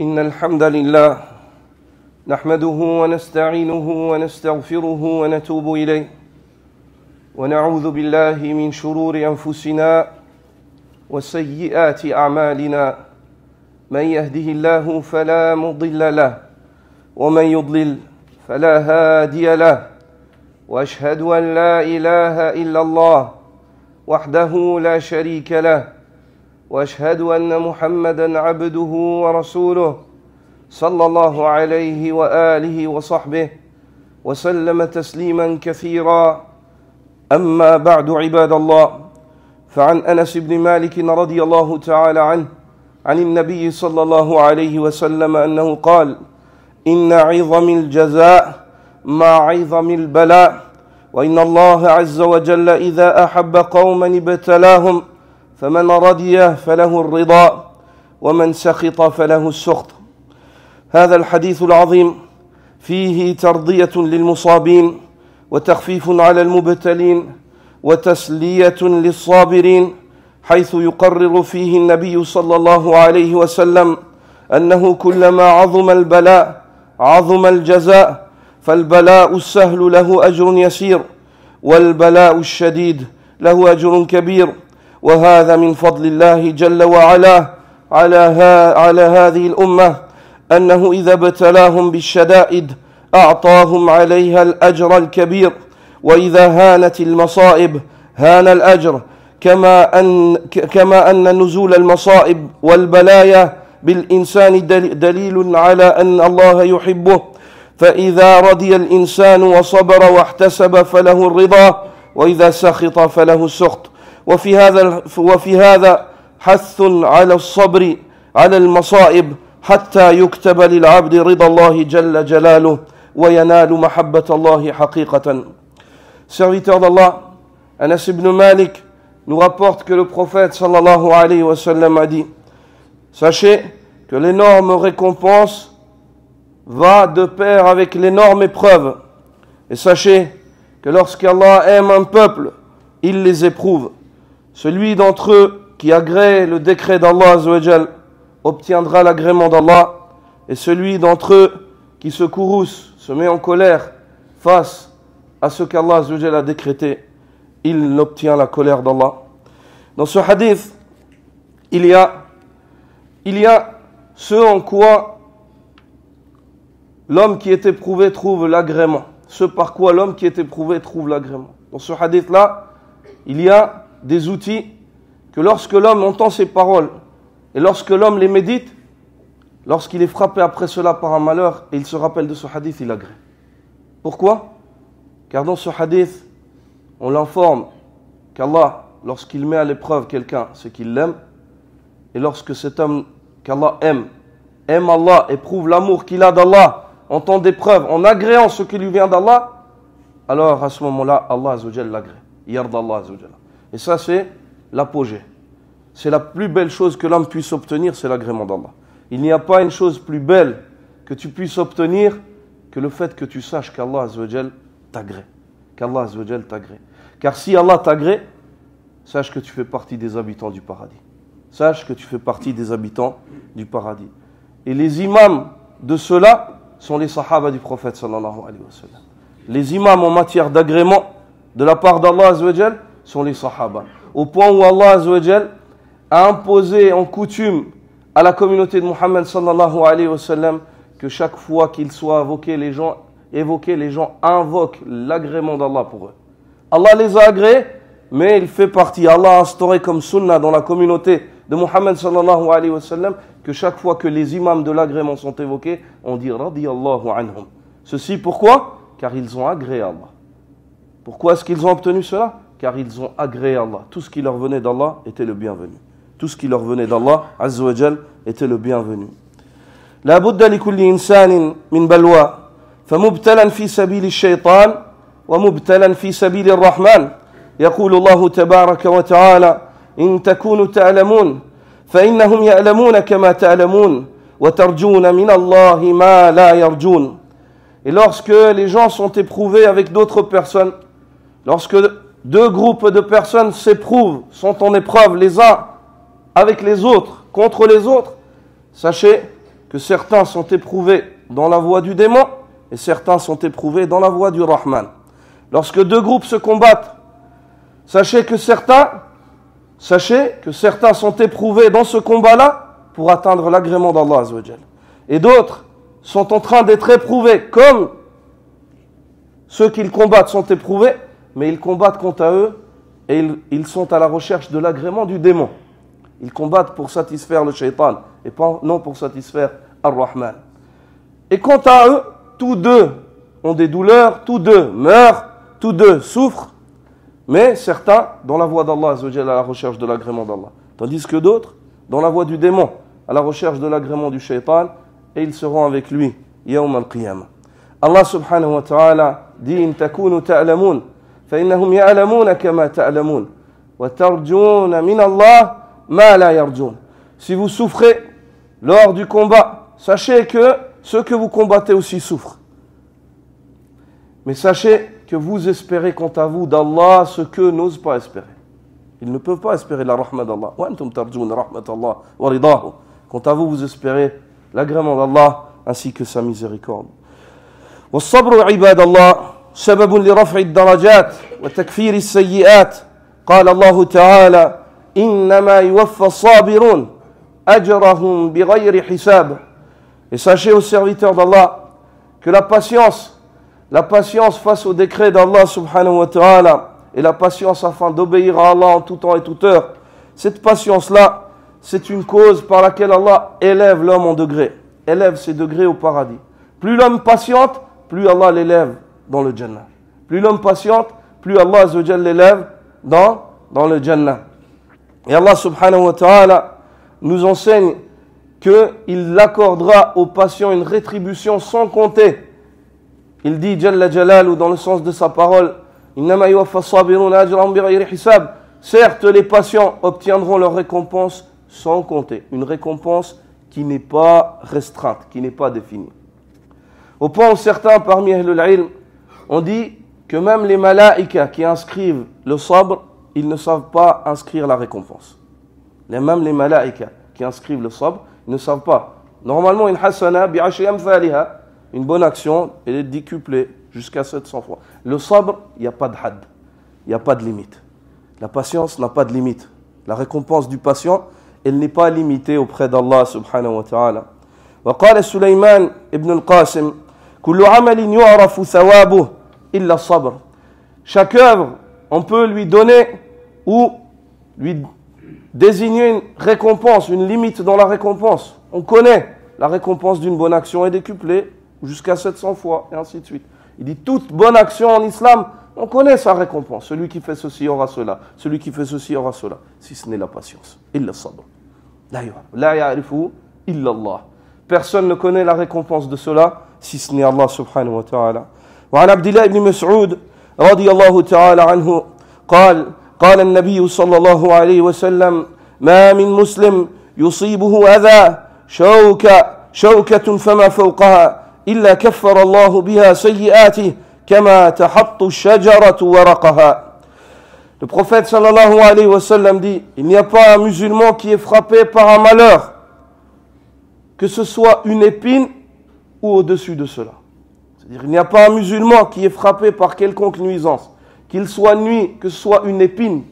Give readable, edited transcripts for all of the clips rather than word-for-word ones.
إن الحمد لله نحمده ونستعينه ونستغفره ونتوب إليه ونعوذ بالله من شرور أنفسنا وسيئات أعمالنا من يهده الله فلا مضل له ومن يضلل فلا هادي له وأشهد أن لا إله إلا الله وحده لا شريك له وأشهد أن محمدًا عبده ورسوله صلى الله عليه وآله وصحبه وسلم تسليمًا كثيرًا أما بعد عباد الله فعن أنس بن مالك رضي الله تعالى عنه عن النبي صلى الله عليه وسلم أنه قال إن عظم الجزاء مع عظم البلاء وإن الله عز وجل إذا أحب قومًا ابتلاهم فمن رضي فله الرضا ومن سخط فله السخط. هذا الحديث العظيم فيه ترضية للمصابين وتخفيف على المبتلين وتسلية للصابرين، حيث يقرر فيه النبي صلى الله عليه وسلم أنه كلما عظم البلاء عظم الجزاء، فالبلاء السهل له أجر يسير والبلاء الشديد له أجر كبير، وهذا من فضل الله جل وعلا على هذه الأمة أنه إذا ابتلاهم بالشدائد أعطاهم عليها الأجر الكبير، وإذا هانت المصائب هان الأجر، كما أن نزول المصائب والبلايا بالإنسان دليل على أن الله يحبه، فإذا رضي الإنسان وصبر واحتسب فله الرضا، وإذا سخط فله السخط. وفي هذا حث على الصبر على المصائب حتى يكتب للعبد رضا الله جل جلاله وينال محبة الله حقيقة. Serviteur d'Allah, Anas ibn Malik nous rapporte que le prophète sallallahu alayhi wa sallam a dit: sachez que l'énorme récompense va de pair avec l'énorme épreuve, et sachez que lorsqu'Allah aime un peuple, il les éprouve. Celui d'entre eux qui agrée le décret d'Allah Azzawajal obtiendra l'agrément d'Allah, et celui d'entre eux qui se courrouce, se met en colère face à ce qu'Allah Azzawajal a décrété, il obtient la colère d'Allah. Dans ce hadith, il y a ce en quoi l'homme qui est éprouvé trouve l'agrément, ce par quoi l'homme qui est éprouvé trouve l'agrément. Dans ce hadith-là, il y a des outils que lorsque l'homme entend ces paroles et lorsque l'homme les médite, lorsqu'il est frappé après cela par un malheur et il se rappelle de ce hadith, il agrée. Pourquoi? Car dans ce hadith, on l'informe qu'Allah, lorsqu'il met à l'épreuve quelqu'un, c'est qu'il l'aime, et lorsque cet homme qu'Allah aime Allah, éprouve l'amour qu'il a d'Allah, en temps d'épreuve, en agréant ce qui lui vient d'Allah, alors à ce moment-là, Allah Azzawajal l'agrée. Yarda Allah Azzawajal. Et ça, c'est l'apogée. C'est la plus belle chose que l'homme puisse obtenir, c'est l'agrément d'Allah. Il n'y a pas une chose plus belle que tu puisses obtenir que le fait que tu saches qu'Allah Azzawajal t'agrée. Qu'Allah Azzawajal t'agrée. Car si Allah t'agrée, sache que tu fais partie des habitants du paradis. Sache que tu fais partie des habitants du paradis. Et les imams de cela sont les sahaba du prophète sallallahu alayhi wa sallam. Les imams en matière d'agrément de la part d'Allah Azzawajal sont les sahaba. Au point où Allah Azzawajal a imposé en coutume à la communauté de Muhammad sallallahu alayhi wa sallam que chaque fois qu'il soit évoqué, les gens invoquent l'agrément d'Allah pour eux. Allah les a agréés, mais il fait partie, Allah a instauré comme sunnah dans la communauté de Muhammad sallallahu alayhi wa sallam que chaque fois que les imams de l'agrément sont évoqués, on dit radiyallahu anhum. Ceci pourquoi? Car ils ont agréé Allah. Pourquoi est-ce qu'ils ont obtenu cela? Car ils ont agréé Allah. Tout ce qui leur venait d'Allah était le bienvenu. Tout ce qui leur venait d'Allah Azza wa Jal était le bienvenu. La budda li kulli insanin min balwa, famubtalan fi sabili ash-shaytan wa mubtalan fi sabili ar-rahman. يقول الله تبارك وتعالى إن تكونوا تعلمون فإنهم يعلمون كما تعلمون وترجون من الله ما لا يرجون. Et lorsque les gens sont éprouvés avec d'autres personnes, lorsque deux groupes de personnes s'éprouvent, sont en épreuve les uns avec les autres, contre les autres, sachez que certains sont éprouvés dans la voie du démon et certains sont éprouvés dans la voie du Rahman. Lorsque deux groupes se combattent, sachez que certains sont éprouvés dans ce combat-là pour atteindre l'agrément d'Allah Azza wa Jal. Et d'autres sont en train d'être éprouvés comme ceux qu'ils combattent sont éprouvés, mais ils combattent quant à eux et ils sont à la recherche de l'agrément du démon. Ils combattent pour satisfaire le shaitan et non pour satisfaire Ar-Rahman. Et quant à eux, tous deux ont des douleurs, tous deux meurent, tous deux souffrent, mais certains dans la voie d'Allah Azza wa Jalla à la recherche de l'agrément d'Allah, tandis que d'autres dans la voie du démon à la recherche de l'agrément du shaitan, et ils seront avec lui yawm al-qiyamah. Allah subhanahu wa ta'ala dit in takunu ta'lamun fa innahum ya'lamuna kama ta'lamun wa tarjuna min Allah ma la yarjun. Si vous souffrez lors du combat, sachez que ceux que vous combattez aussi souffrent. Mais sachez que vous espérez quant à vous d'Allah ce que n'osent pas espérer. Ils ne peuvent pas espérer la rahmat d'Allah. Wa antum tarjuna rahmat Allah wa ridahu. Quant à vous, vous espérez l'agrément d'Allah ainsi que sa miséricorde. والصبر عباد الله سبب لرفع الدرجات وتكفير السيئات. قال الله تعالى إنما يوفى الصابرون أجرهم بغير حساب. Et sachez aux serviteurs d'Allah que la patience face au décret d'Allah subhanahu wa ta'ala et la patience afin d'obéir à Allah en tout temps et toute heure, cette patience-là, c'est une cause par laquelle Allah élève l'homme en degrés, élève ses degrés au paradis. Plus l'homme patiente, plus Allah l'élève dans le Jannah. Plus l'homme patiente, plus Allah Azza wa Jalla l'élève dans le Jannah. Et Allah subhanahu wa ta'ala nous enseigne qu'il accordera aux patients une rétribution sans compter. Il dit Jalla Jalalu dans le sens de sa parole, Innama yuwaffa as-sabiruna ajrahum bighayri hisab. Certes, les patients obtiendront leur récompense sans compter. Une récompense qui n'est pas restreinte, qui n'est pas définie. Au point où certains parmi Ahlul Ilm ont dit que même les malaïkas qui inscrivent le sabr, ils ne savent pas inscrire la récompense. Même les malaïkas qui inscrivent le sabr, ils ne savent pas. Normalement, une hasana bi'ashri amthaliha, une bonne action, elle est décuplée jusqu'à 700 fois. Le sabr, il n'y a pas de had, il n'y a pas de limite. La patience n'a pas de limite. La récompense du patient, elle n'est pas limitée auprès d'Allah subhanahu wa ta'ala. وقال سليمان ابن القاسم كل عمل يعرف ثوابه إلا الصبر. Chaque œuvre, on peut lui donner ou lui désigner une récompense, une limite dans la récompense. On connaît la récompense d'une bonne action est décuplée jusqu'à 700 fois et ainsi de suite. Il dit toute bonne action en islam, on connaît sa récompense. Celui qui fait ceci aura cela, celui qui fait ceci aura cela. Si ce n'est la patience, illa sabr. La ya'rifu illa Allah. Personne ne connaît la récompense de cela si ce n'est Allah subhanahu wa ta'ala. وعن عبد الله بن مسعود رضي الله تعالى عنه قال النبي صلى الله عليه وسلم ما من مسلم يصيبه أذى شوكة فما فوقها إلا كفر الله بها سيئاته كما تحط الشجرة ورقها. Le prophète sallallahu alayhi wa sallam dit, il n'y a pas un musulman qui est frappé par un malheur, que ce soit une épine ou au-dessus de cela. C'est-à-dire, il n'y a pas un musulman qui est frappé par quelconque nuisance, qu'il soit nuit, que ce soit une épine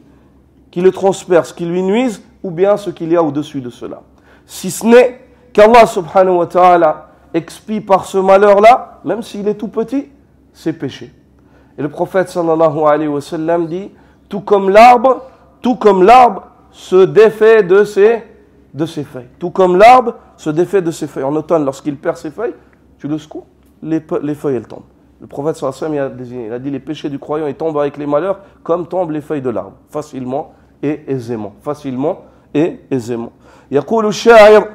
qui le transperce, qui lui nuise, ou bien ce qu'il y a au-dessus de cela. Si ce n'est qu'Allah subhanahu wa ta'ala expie par ce malheur-là, même s'il est tout petit, ses péchés. Et le prophète sallallahu alayhi wa sallam dit, tout comme l'arbre se défait de ses feuilles. Tout comme l'arbre se défait de ses feuilles. En automne, lorsqu'il perd ses feuilles, tu le secoues, les feuilles elles tombent. Le prophète sallallahu alayhi wa sallam il a dit les péchés du croyant ils tombent avec les malheurs comme tombent les feuilles de l'arbre, facilement et aisément. يقول الشاعر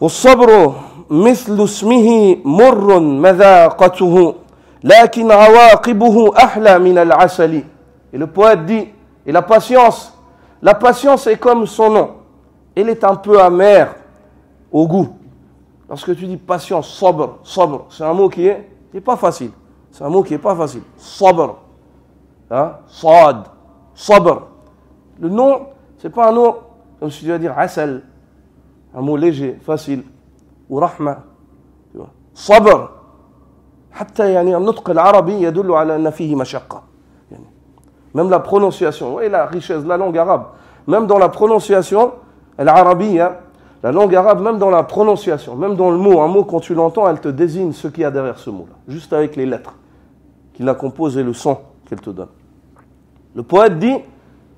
والصبر مثل اسمه مر مذاقته لكن عواقبه أحلى من العسل. Et le poète dit, et la patience est comme son nom, elle est un peu amère au goût. Lorsque tu dis patience, sabr, c'est un mot qui est pas facile. C'est un mot qui est pas facile. Sabr, sad, sabr. Le nom, c'est pas un nom, comme si tu vas dire asal, un mot léger, facile. ou rahma. Sabr. حتى يعني النطق العربي يدل على أن فيه مشقة. Même la prononciation, oui, la richesse de la langue arabe. Même dans la prononciation, l'arabe, la langue arabe, même dans la prononciation, même dans le mot, un mot, quand tu l'entends, elle te désigne ce qu'il y a derrière ce mot-là, juste avec les lettres qui la composent et le son qu'elle te donne. Le poète dit,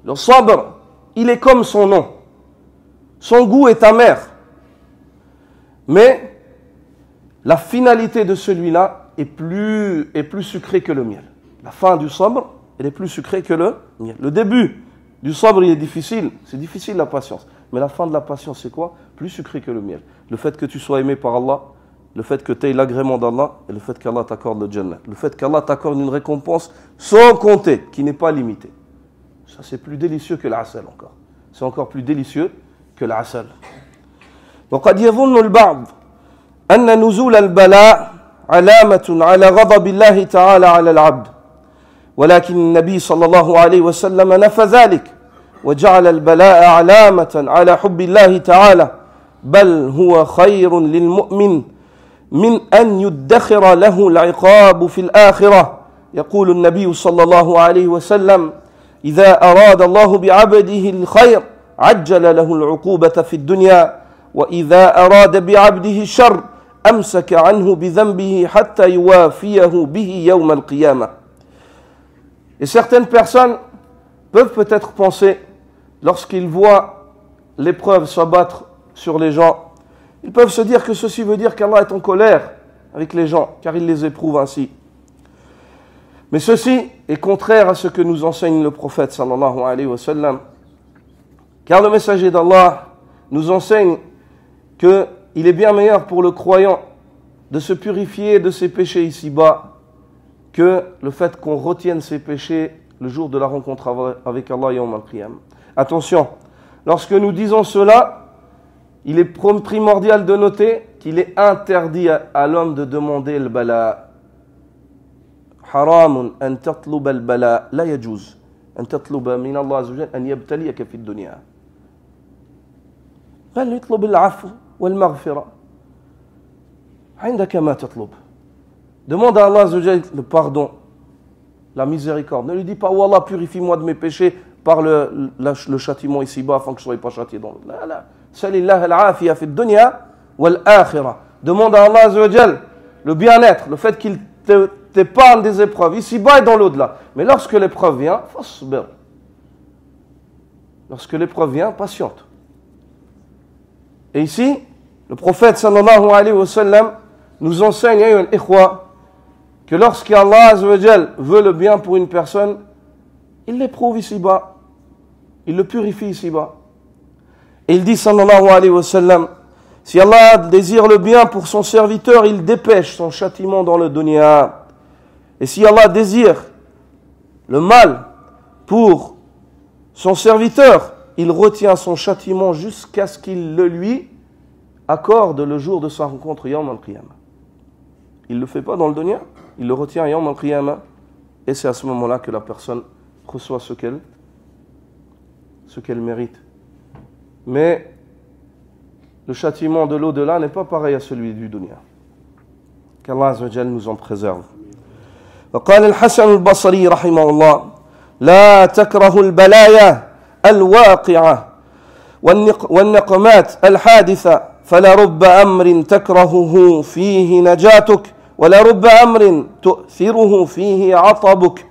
le sabr, il est comme son nom. Son goût est amer. Mais la finalité de celui-là est plus sucrée que le miel. La fin du sabr, elle est plus sucrée que le miel. Le début du sabr, il est difficile. C'est difficile la patience. Mais la fin de la patience, c'est quoi? Plus sucré que le miel. Le fait que tu sois aimé par Allah, le fait que tu aies l'agrément d'Allah, et le fait qu'Allah t'accorde le Jannah. Le fait qu'Allah t'accorde une récompense sans compter, qui n'est pas limitée. Ça, c'est plus délicieux que l'asal encore. C'est encore plus délicieux que l'asal. وقد يظن البعض أن نزول البلاء علامة على غضب الله تعالى على العبد. ولكن النبي صلى الله عليه وسلم نفى ذلك وجعل البلاء علامة على حب الله تعالى بل هو خير للمؤمن من أن يدخر له العقاب في الآخرة. يقول النبي صلى الله عليه وسلم إذا أراد الله بعبده الخير عجل له العقوبة في الدنيا وإذا أراد بعبده الشر أمسك عنه بذنبه حتى يوافيه به يوم القيامة. Et certaines personnes peuvent peut-être penser, lorsqu'ils voient l'épreuve s'abattre sur les gens, ils peuvent se dire que ceci veut dire qu'Allah est en colère avec les gens, car il les éprouve ainsi. Mais ceci est contraire à ce que nous enseigne le prophète sallallahu alayhi wa sallam, car le messager d'Allah nous enseigne qu'il est bien meilleur pour le croyant de se purifier de ses péchés ici-bas que le fait qu'on retienne ses péchés le jour de la rencontre avec Allah yawm al-qiyam. Attention, lorsque nous disons cela, il est primordial de noter qu'il est interdit à l'homme de demander le bala. Haramun an tatluba al-bala, la yajuz an tatluba min Allah azza wa jalla an yabtaliyaka fi ad-dunya. بل يطلب العفو والمغفرة عندك ما تطلب. Demande à Allah azza wa jalla le pardon, la miséricorde. Ne lui dis pas, oh Allah, purifie-moi de mes péchés par le châtiment ici-bas afin que je ne sois pas châtié dans l'autre. La, la. Salillah al-afiya fi dunya wal-akhirah. Demande à Allah azza wa jalla le bien-être, le fait qu'il t'épargne des épreuves ici-bas et dans l'au-delà. Mais lorsque l'épreuve vient, fasbir. Lorsque l'épreuve vient, patiente. Et ici, le prophète sallallahu alayhi wa sallam nous enseigne, ayyuha al-ikhwa, que lorsqu'Allah azza wa jal veut le bien pour une personne, il l'éprouve ici-bas, il le purifie ici-bas. Et il dit sallallahu alayhi wa sallam, si Allah désire le bien pour son serviteur, il dépêche son châtiment dans le dunya. Et si Allah désire le mal pour son serviteur, il retient son châtiment jusqu'à ce qu'il le lui accorde le jour de sa rencontre yawm al-qiyamah. Il ne le fait pas dans le dunya, il le retient yawm al-qiyamah, et c'est à ce moment-là que la personne reçoit ce qu'elle mérite. Mais le châtiment de l'au-delà n'est pas pareil à celui du dunya. Qu'Allah azza wa jalla nous en préserve. وقال الحسن البصري رحمه الله لا تكره البلايا الواقعة والنقمات الحادثة فلرب أمر تكرهه فيه نجاتك ولرب أمر تؤثره فيه عطبك.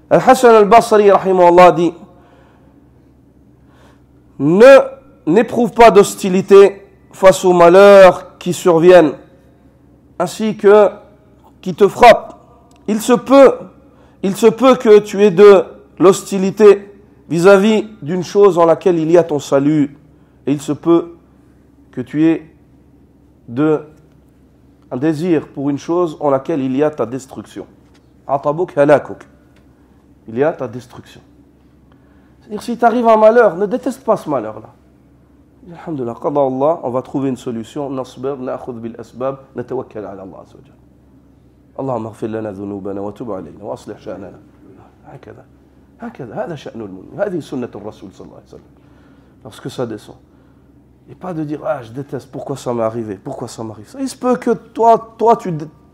Al-Hassan al-Basri rahimahullah dit, n'éprouve pas d'hostilité face aux malheurs qui surviennent ainsi que qui te frappent. Il se peut que tu aies de l'hostilité vis-à-vis d'une chose en laquelle il y a ton salut, et il se peut que tu aies un désir pour une chose en laquelle il y a ta destruction. Atabuk halakuk. Il y a ta destruction. C'est-à-dire, si t'arrive un malheur, ne déteste pas ce malheur-là. Alhamdulillah, qada Allah, on va trouver une solution. Nasbir, na'khudh bil asbab, natawakkal ala Allah azza wa jalla. اللهم اغفر لنا ذنوبنا وتب علينا واصلح شأننا. هكذا هذا شأن المؤمن. هذه سنة الرسول صلى الله عليه وسلم. Lorsque ça descend. Et pas de dire, ah, je déteste, pourquoi ça m'est arrivé, pourquoi ça m'arrive. Il se peut que toi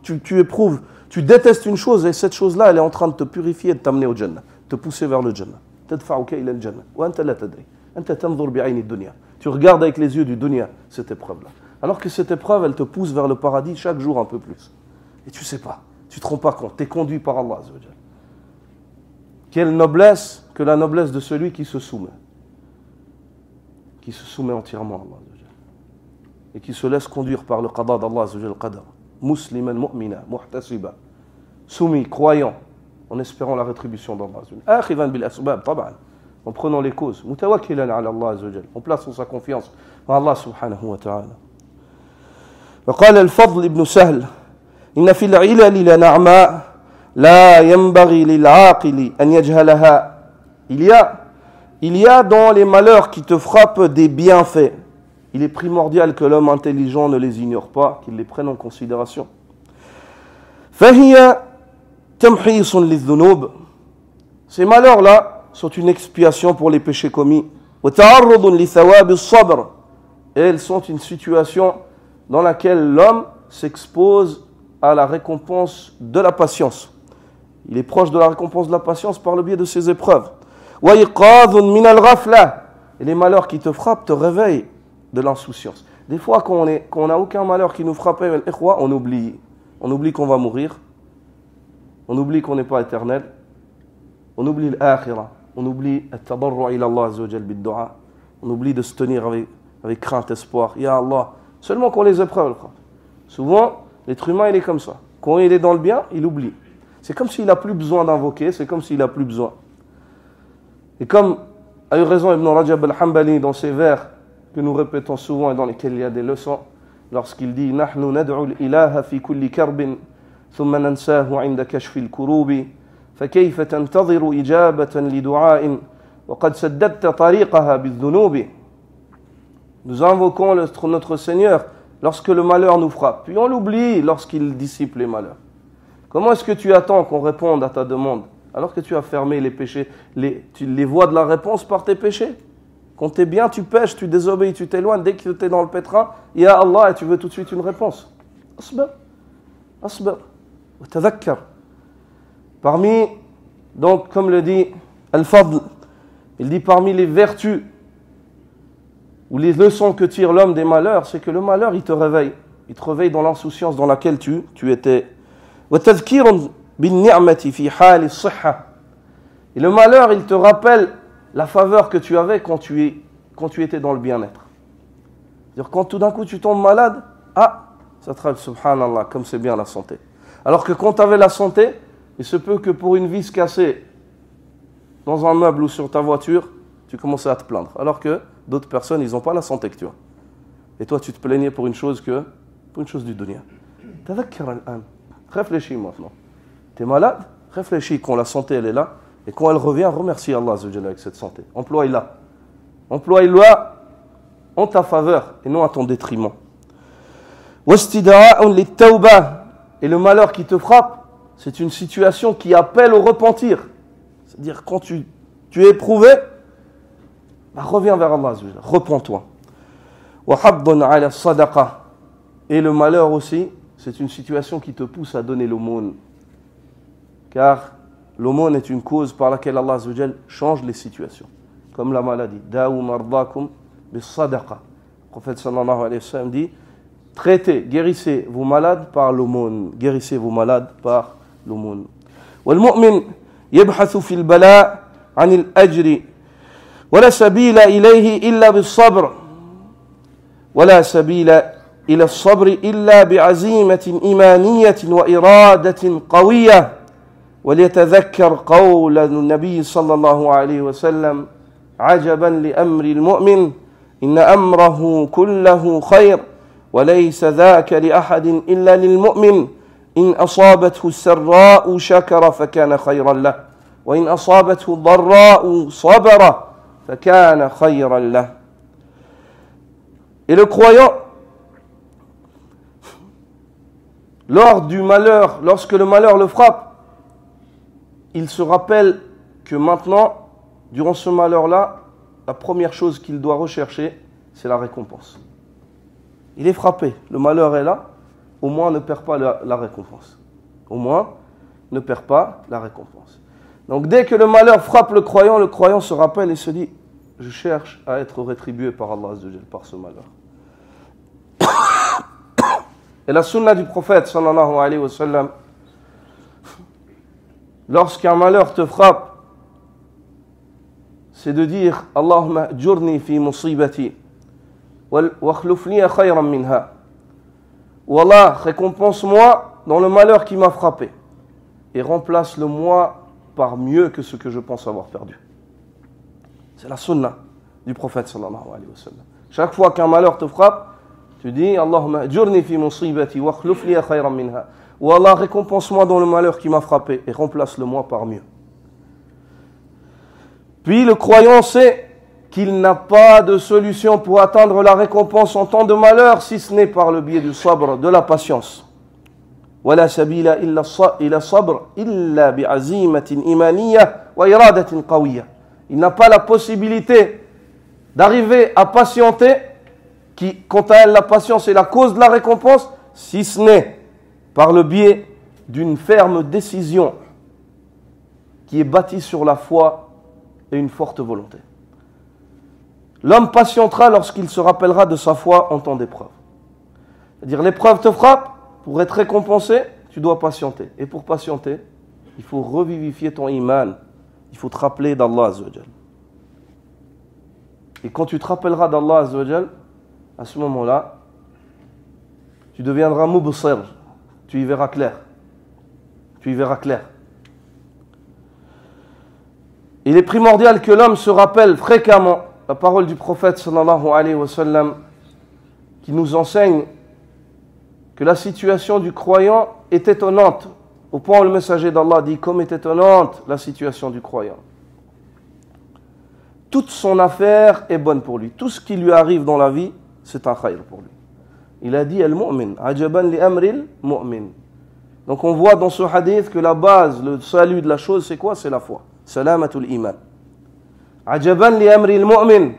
tu éprouves, tu détestes une chose et cette chose-là, elle est en train de te purifier et de t'amener au Jannah, te pousser vers le Jannah. Tu regardes avec les yeux du dunya cette épreuve-là. Alors que cette épreuve, elle te pousse vers le paradis chaque jour un peu plus. Et tu ne sais pas, tu ne te rends pas compte, tu es conduit par Allah. Quelle noblesse que la noblesse de celui qui se soumet entièrement à Allah et qui se laisse conduire par le qada d'Allah, le qadar. Musliman, mu'mina, muhtasiba, soumis, croyant, en espérant la rétribution d'Allah. Akhidan bil asbab, taban, en prenant les causes. Mutawakkilan ala Allah, en plaçant sa confiance en Allah subhanahu wa ta'ala. وقال الفضل ابن سهل إن في العلل لنعماء لا ينبغي للعاقل أن يجهلها. Il y a dans les malheurs qui te frappent des bienfaits. Il est primordial que l'homme intelligent ne les ignore pas, qu'il les prenne en considération. فهي تمحيص للذنوب. Ces malheurs-là sont une expiation pour les péchés commis. وتعرض لثواب الصبر. Et elles sont une situation dans laquelle l'homme s'expose à la récompense de la patience. Il est proche de la récompense de la patience par le biais de ses épreuves. وَيْقَاذٌ مِنَ الْغَفْلَةِ. Et les malheurs qui te frappent te réveillent de l'insouciance. Des fois, quand on n'a aucun malheur qui nous frappe, on oublie. On oublie qu'on va mourir. On oublie qu'on n'est pas éternel. On oublie l'akhira. On oublie at-tadarru' ila Allah azza wa jalla bid-du'a. On oublie de se tenir avec crainte, espoir. Ya Allah. Seulement quand les épreuves le frappent. Souvent, l'être humain, il est comme ça. Quand il est dans le bien, il oublie. C'est comme s'il n'a plus besoin d'invoquer, c'est comme s'il n'a plus besoin. Et comme a eu raison Ibn Rajab al-Hanbali dans ses vers que nous répétons souvent et dans lesquels il y a des leçons, lorsqu'il dit « Nahnu nad'u al-ilaha fi kulli karbin, thumma nansahu 'inda kashfi al-kurubi, fakayfa tantadhiru ijabatan li du'a'in, wa qad saddadta tariqaha bidh-dhunubi » Nous invoquons notre Seigneur lorsque le malheur nous frappe. Puis on l'oublie lorsqu'il dissipe les malheurs. Comment est-ce que tu attends qu'on réponde à ta demande alors que tu as fermé les péchés, les voies de la réponse par tes péchés? Quand tu es bien, tu pêches, tu désobéis, tu t'éloignes. Dès que tu es dans le pétrin, il y a Allah et tu veux tout de suite une réponse. Asbar, asbar, wa tadhakkar. Parmi, donc comme le dit Al-Fadl, il dit parmi les vertus ou les leçons que tire l'homme des malheurs, c'est que le malheur, il te réveille. Il te réveille dans l'insouciance dans laquelle tu étais. Et le malheur, il te rappelle la faveur que tu avais quand tu étais dans le bien-être. C'est-à-dire quand tout d'un coup tu tombes malade, ça te rappelle, subhanallah, comme c'est bien la santé. Alors que quand tu avais la santé, il se peut que pour une vis cassée dans un meuble ou sur ta voiture, tu commençais à te plaindre. Alors que d'autres personnes, ils n'ont pas la santé que tu as. Et toi, tu te plaignais pour une chose du dunya. Tadhakkar al-an. Réfléchis maintenant. Tu es malade? Réfléchis quand la santé, elle est là. Et quand elle revient, remercie Allah Azza wa Jalla avec cette santé. Emploie-la. Emploie-la en ta faveur et non à ton détriment. وَاسْتِدْعَاءٌ لِلتَّوْبَةِ. Et le malheur qui te frappe, c'est une situation qui appelle au repentir. C'est-à-dire quand tu es éprouvé, reviens vers Allah Azza wa Jalla. Repens-toi. وَحَضٌّ عَلَى الصَّدَقَةِ. Et le malheur aussi, c'est une situation qui te pousse à donner l'aumône. Car l'aumône est une cause par laquelle Allah Azza wa Jalla change les situations. Comme la maladie. Da'u mardakum bis-sadaqa. Le prophète sallallahu alayhi wa sallam dit, traitez, guérissez vos malades par l'aumône. Guérissez vos malades par l'aumône. والمؤمن يبحث في البلاء عن الأجر ولا سبيل إليه إلا بالصبر ولا سبيل إلى الصبر إلا بعزيمة إيمانية وإرادة قوية وليتذكر قول النبي صلى الله عليه وسلم عجبا لأمر المؤمن إن أمره كله خير وليس ذاك لأحد إلا للمؤمن إن أصابته السراء شكر فكان خيرا له وإن أصابته الضراء صبر فكان خيرا له. Et le croyant, lors du malheur, lorsque le malheur le frappe, il se rappelle que maintenant, durant ce malheur-là, la première chose qu'il doit rechercher, c'est la récompense. Il est frappé, le malheur est là, au moins ne perd pas la récompense. Au moins ne perd pas la récompense. Donc dès que le malheur frappe le croyant se rappelle et se dit, je cherche à être rétribué par Allah Azza wa Jal, par ce malheur. Et la sunna du prophète sallallahu alayhi wa sallam, lorsqu'un malheur te frappe, c'est de dire Allahumma jurni fi musibati wa akhluf li khayran minha. Ou Allah, récompense-moi dans le malheur qui m'a frappé et remplace-le moi par mieux que ce que je pense avoir perdu. C'est la sunna du prophète sallallahu alayhi wa sallam. Chaque fois qu'un malheur te frappe, tu dis Allahumma jurni fi musibati wa akhluf li khayran minha. Ou Allah, récompense-moi dans le malheur qui m'a frappé et remplace-le moi par mieux. Puis le croyant sait qu'il n'a pas de solution pour atteindre la récompense en temps de malheur si ce n'est par le biais du sabr, de la patience. ولا سبيل إلى الصبر إلا بعزيمة إيمانية وإرادة قوية. Il n'a pas la possibilité d'arriver à patienter, qui, quant à elle, la patience est la cause de la récompense, si ce n'est par le biais d'une ferme décision qui est bâtie sur la foi et une forte volonté. L'homme patientera lorsqu'il se rappellera de sa foi en temps d'épreuve. C'est-à-dire, l'épreuve te frappe, pour être récompensé, tu dois patienter. Et pour patienter, il faut revivifier ton iman. Il faut te rappeler d'Allah Azza wa Jal. Et quand tu te rappelleras d'Allah Azza wa Jal, à ce moment-là, tu deviendras mubsir. Tu y verras clair. Tu y verras clair. Il est primordial que l'homme se rappelle fréquemment la parole du prophète sallallahu alayhi wa sallam qui nous enseigne que la situation du croyant est étonnante, au point où le messager d'Allah dit comme est étonnante la situation du croyant. Toute son affaire est bonne pour lui. Tout ce qui lui arrive dans la vie, c'est un khayr pour lui. Il a dit al-mu'min, ajaban li amril mu'min. Donc on voit dans ce hadith que la base, le salut de la chose, c'est quoi? C'est la foi. Salamatul iman. Ajaban li amril mu'min.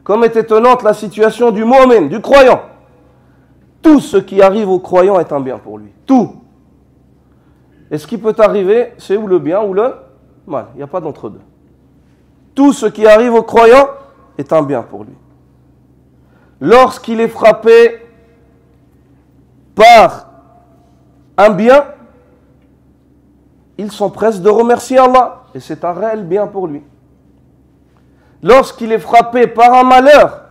Comme est étonnante la situation du mu'min, du croyant. Tout ce qui arrive au croyant est un bien pour lui. Tout. Et ce qui peut arriver, c'est ou le bien ou le mal. Il n'y a pas d'entre-deux. Tout ce qui arrive au croyant est un bien pour lui. Lorsqu'il est frappé par un bien, il s'empresse de remercier Allah. Et c'est un réel bien pour lui. Lorsqu'il est frappé par un malheur,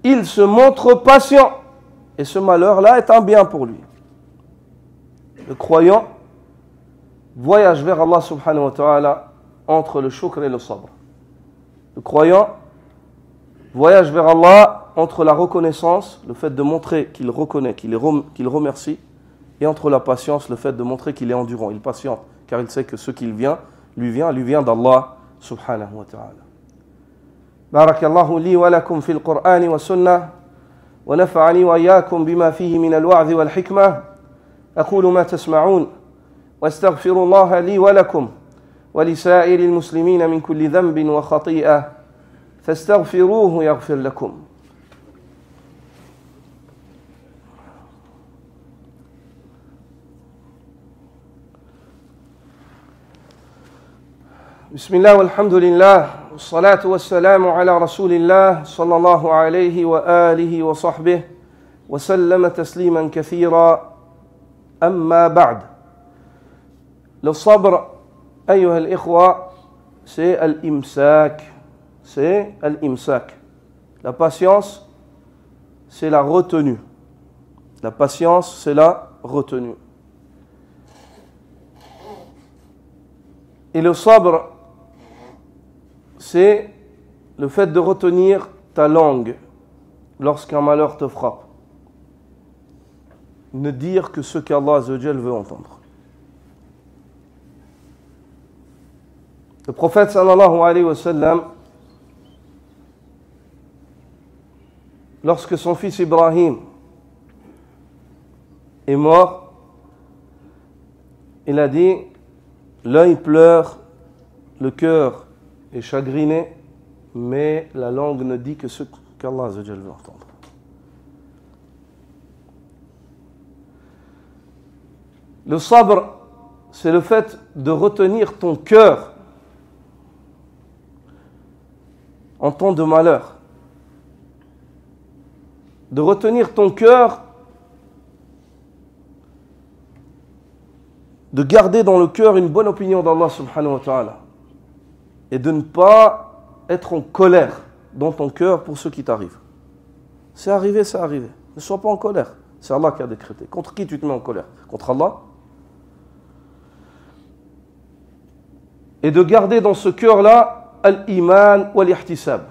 il se montre patient. Et ce malheur-là est un bien pour lui. Le croyant voyage vers Allah subhanahu wa ta'ala entre le shukr et le sabr. Le croyant voyage vers Allah entre la reconnaissance, le fait de montrer qu'il reconnaît, qu'il remercie, et entre la patience, le fait de montrer qu'il est endurant, il patiente, car il sait que ce qu'il vient, lui vient d'Allah subhanahu wa ta'ala. Barakallahu li wa lakum fil Qur'ani wa sunnah. ونفعني وإياكم بما فيه من الوعظ والحكمة أقول ما تسمعون واستغفر الله لي ولكم ولسائر المسلمين من كل ذنب وخطيئة فاستغفروه يغفر لكم بسم الله والحمد لله والصلاة والسلام على رسول الله صلى الله عليه وآله وصحبه وسلم تسليما كثيرا أما بعد. Le sabr, أيها الإخوة, c'est al-imsak. C'est al-imsak. La patience, c'est la retenue. La patience, c'est la retenue. Et le sabr, c'est le fait de retenir ta langue lorsqu'un malheur te frappe. Ne dire que ce qu'Allah Azza wa Jal veut entendre. Le prophète sallallahu alayhi wa sallam, lorsque son fils Ibrahim est mort, il a dit, l'œil pleure, le cœur est chagriné, mais la langue ne dit que ce qu'Allah Azza wa Jalla veut entendre. Le sabr, c'est le fait de retenir ton cœur en temps de malheur. De retenir ton cœur, de garder dans le cœur une bonne opinion d'Allah subhanahu wa ta'ala. Et de ne pas être en colère dans ton cœur pour ce qui t'arrive. C'est arrivé, c'est arrivé. Ne sois pas en colère. C'est Allah qui a décrété. Contre qui tu te mets en colère? Contre Allah? Et de garder dans ce cœur-là al-iman wal-ihtisab,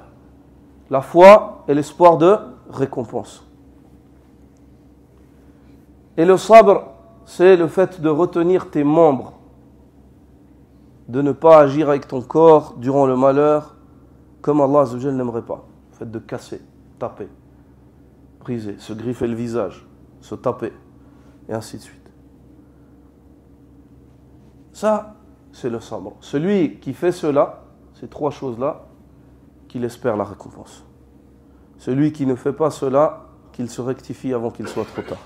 la foi et l'espoir de récompense. Et le sabr, c'est le fait de retenir tes membres, de ne pas agir avec ton corps durant le malheur comme Allah Azza wa Jalla n'aimerait pas. Le fait de casser, taper, briser, se griffer le visage, se taper, et ainsi de suite. Ça, c'est le sabr. Celui qui fait cela, ces trois choses-là, qu'il espère la récompense. Celui qui ne fait pas cela, qu'il se rectifie avant qu'il soit trop tard.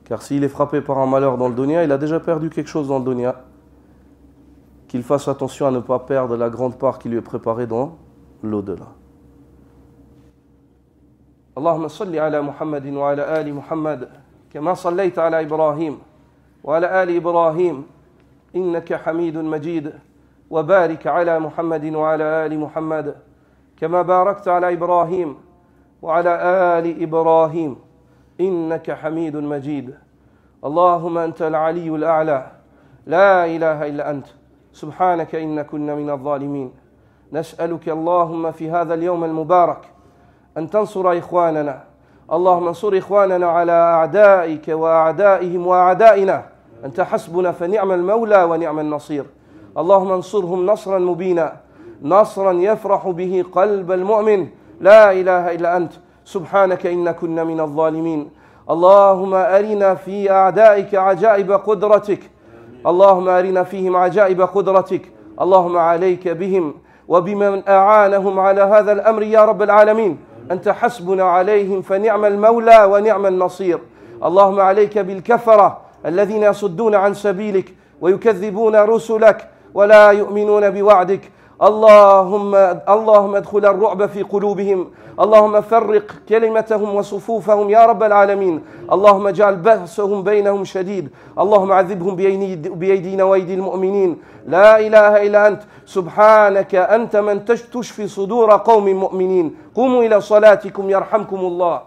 Car s'il est frappé par un malheur dans le dunya, il a déjà perdu quelque chose dans le dunya. Qu'il fasse attention à ne pas perdre la grande part qui lui est préparée dans l'au-delà. Allahumma salli ala Muhammadin wa ala ali Muhammad, kama sallaita ala Ibrahim, wa ala ali Ibrahim, innaka hamidun majid, wa barik ala Muhammadin wa ala ali Muhammad, kama barakta ala Ibrahim, wa ala ali Ibrahim, إنك حميد مجيد اللهم أنت العلي الأعلى لا إله إلا أنت سبحانك إن كنا من الظالمين نسألك اللهم في هذا اليوم المبارك أن تنصر إخواننا اللهم انصر إخواننا على أعدائك وأعدائهم وأعدائنا أنت حسبنا فنعم المولى ونعم النصير اللهم انصرهم نصرا مبينا نصرا يفرح به قلب المؤمن لا إله إلا أنت سبحانك إن كنا من الظالمين اللهم أرنا في أعدائك عجائب قدرتك اللهم أرنا فيهم عجائب قدرتك اللهم عليك بهم وبمن أعانهم على هذا الأمر يا رب العالمين أنت حسبنا عليهم فنعم المولى ونعم النصير اللهم عليك بالكفرة الذين يصدون عن سبيلك ويكذبون رسلك ولا يؤمنون بوعدك اللهم ادخل الرعب في قلوبهم اللهم فرق كلمتهم وصفوفهم يا رب العالمين اللهم اجعل بأسهم بينهم شديد اللهم عذبهم بأيدينا وأيدي المؤمنين لا إله إلا أنت سبحانك أنت من تشفي صدور قوم مؤمنين قوموا إلى صلاتكم يرحمكم الله